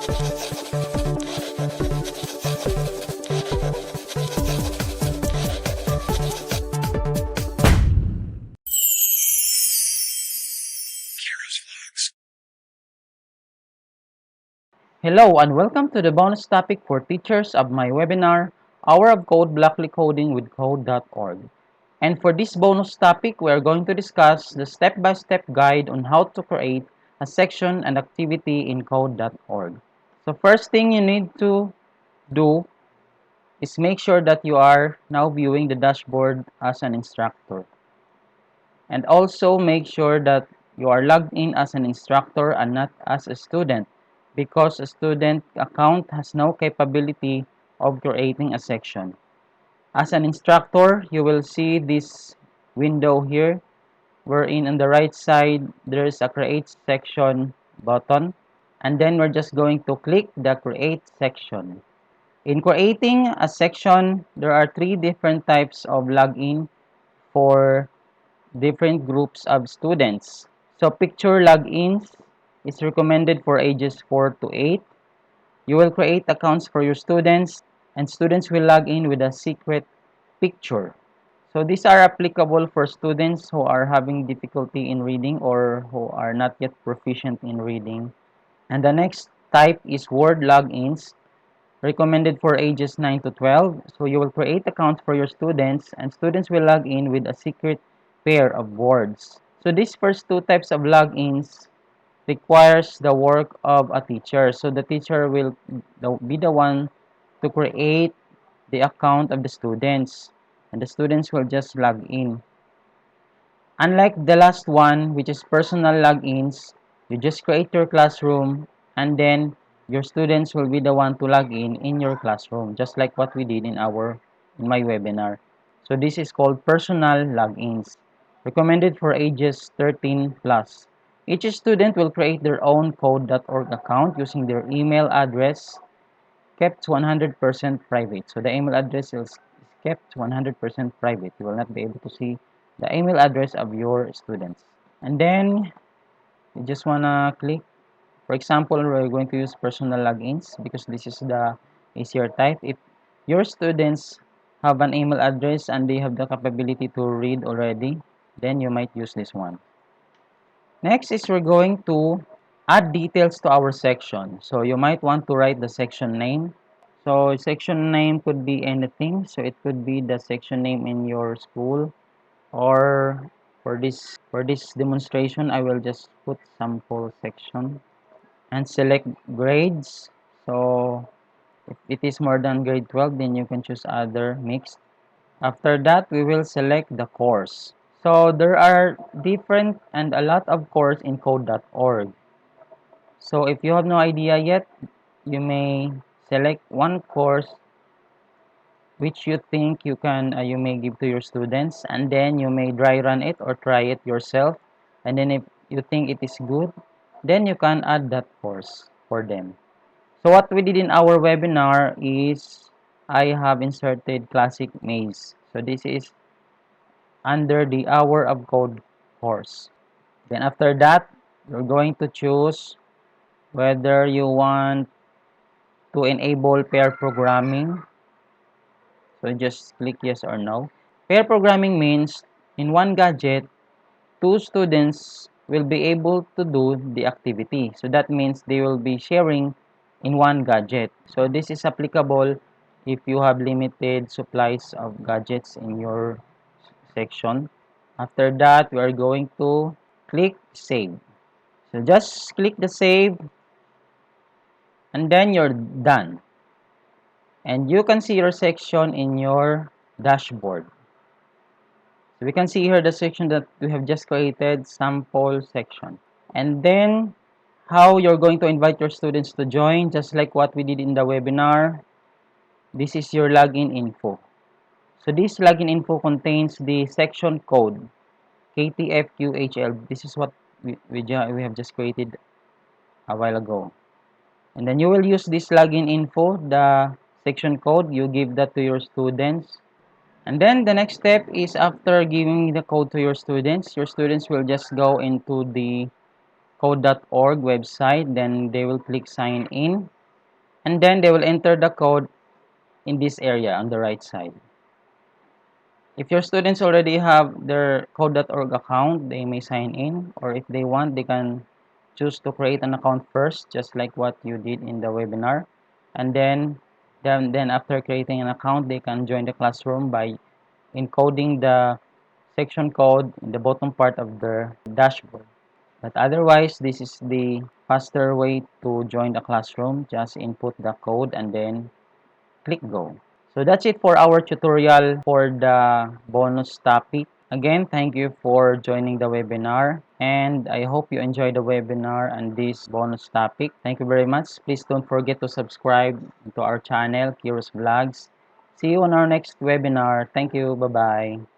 Hello and welcome to the bonus topic for teachers of my webinar, Hour of Code Blockly Coding with Code.org. And for this bonus topic, we are going to discuss the step-by-step guide on how to create a section and activity in Code.org. So first thing you need to do is make sure that you are now viewing the dashboard as an instructor. And also make sure that you are logged in as an instructor and not as a student, because a student account has no capability of creating a section. As an instructor, you will see this window here, wherein on the right side there is a create section button, and then we're just going to click the create section. In creating a section, there are three different types of login for different groups of students. So picture logins is recommended for ages 4 to 8. You will create accounts for your students, and students will log in with a secret picture. So these are applicable for students who are having difficulty in reading or who are not yet proficient in reading. And the next type is word logins, recommended for ages 9 to 12. So you will create accounts for your students, and students will log in with a secret pair of words. So these first two types of logins requires the work of a teacher. So the teacher will be the one to create the account of the students, and the students will just log in. Unlike the last one, which is personal logins, you just create your classroom, and then your students will be the one to log in your classroom, just like what we did in my webinar. So this is called personal logins, recommended for ages 13 plus. Each student will create their own code.org account using their email address, kept 100% private. So the email address is kept 100% private. You will not be able to see the email address of your students. And then you just wanna click. For example, we're going to use personal logins because this is the easier type. If your students have an email address and they have the capability to read already, then you might use this one. Next is we're going to add details to our section. So you might want to write the section name. So section name could be anything. So it could be the section name in your school, or for this demonstration I will just put sample section and select grades. So if it is more than grade 12, then you can choose other mixed. After that, we will select the course. So there are different and a lot of course in code.org. So if you have no idea yet, you may select one course which you think you may give to your students, and then you may dry run it or try it yourself, and then if you think it is good, then you can add that course for them. So what we did in our webinar is I have inserted classic maze. So this is under the hour of code course. Then after that, you're going to choose whether you want to enable pair programming. So just click yes or no. Pair programming means in one gadget, two students will be able to do the activity. So that means they will be sharing in one gadget. So this is applicable if you have limited supplies of gadgets in your section. After that, we are going to click save. So just click the save, and then you're done. And you can see your section in your dashboard. So we can see here the section that we have just created, sample section. And then how you're going to invite your students to join, just like what we did in the webinar. This is your login info. So this login info contains the section code, KTFQHL. This is what we have just created a while ago. And then you will use this login info, the section code, you give that to your students. And then the next step is after giving the code to your students will just go into the code.org website, then they will click sign in. and then they will enter the code in this area on the right side. If your students already have their code.org account, they may sign in, or if they want, they can choose to create an account first, just like what you did in the webinar. And then after creating an account, they can join the classroom by encoding the section code in the bottom part of the dashboard. But otherwise, this is the faster way to join the classroom. Just input the code and then click go. So that's it for our tutorial for the bonus topic. Again, thank you for joining the webinar, and I hope you enjoyed the webinar and this bonus topic. Thank you very much. Please don't forget to subscribe to our channel, KIRO's Vlogs. See you on our next webinar. Thank you. Bye-bye.